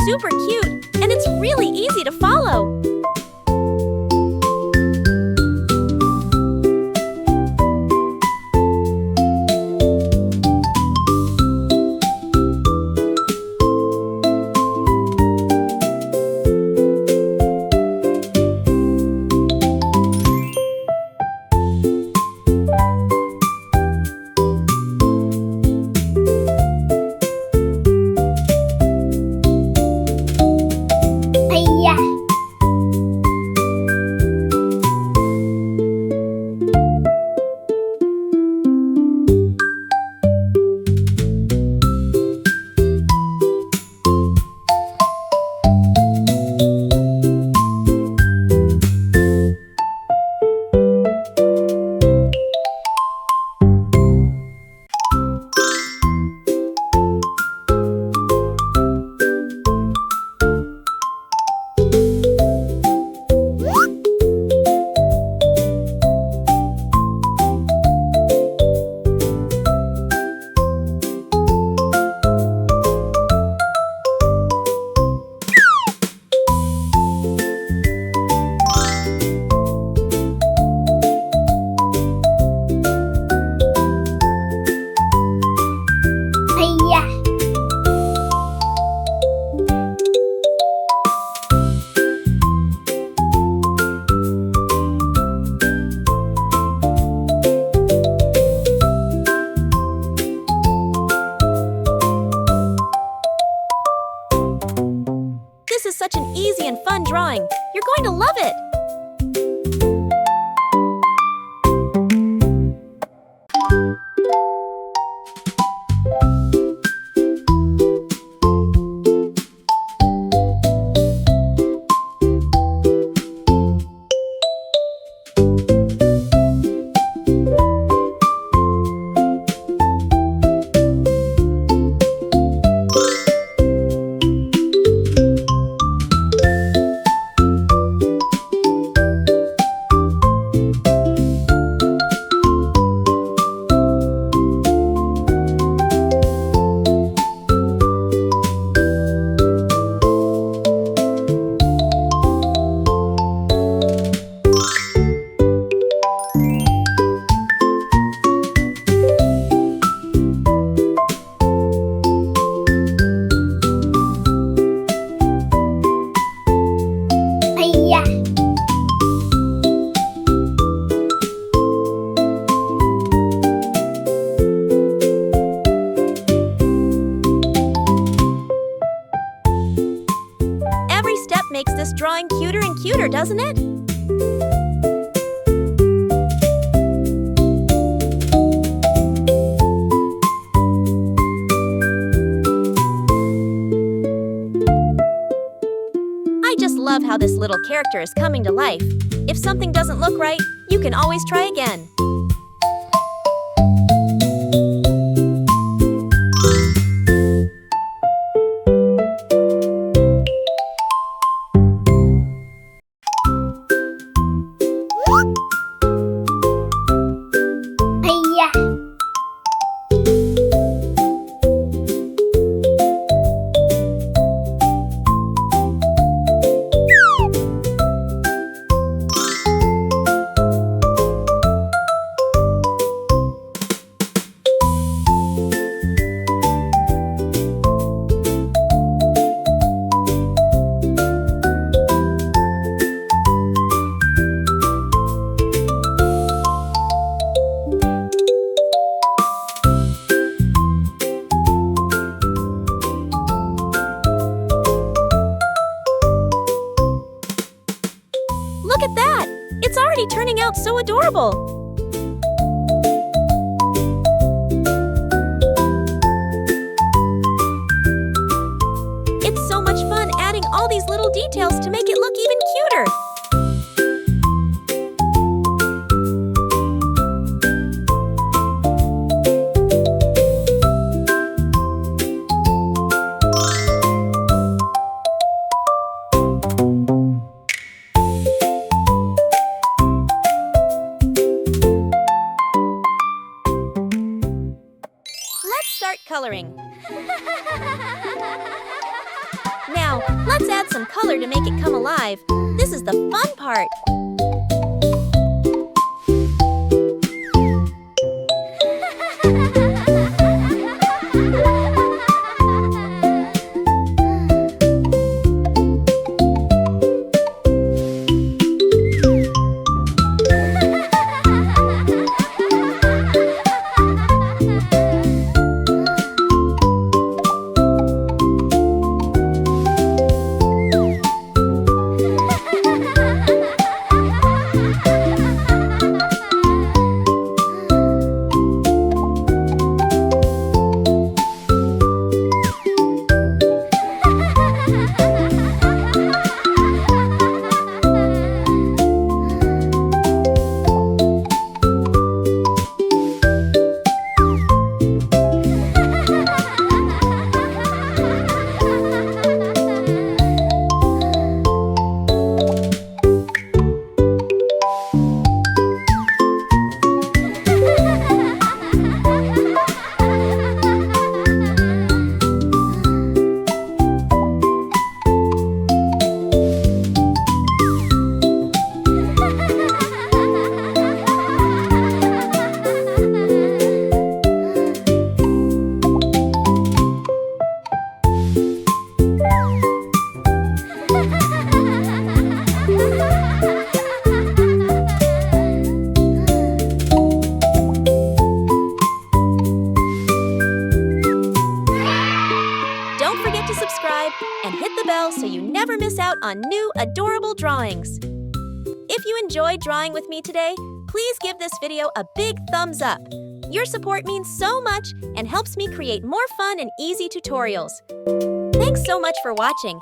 super cute, and it's really easy to follow. This is such an easy and fun drawing. You're going to love it. Every step makes this drawing cuter and cuter, doesn't it? I just love how this little character is coming to life. If something doesn't look right, you can always try again. Look at that! It's already turning out so adorable! It's so much fun adding all these little details to make it look even cuter! Start coloring. Now, Now, let's add some color to make it come alive. This is the fun part. Subscribe and hit the bell so you never miss out on new adorable drawings. If you enjoyed drawing with me today, please give this video a big thumbs up. Your support means so much and helps me create more fun and easy tutorials. Thanks so much for watching,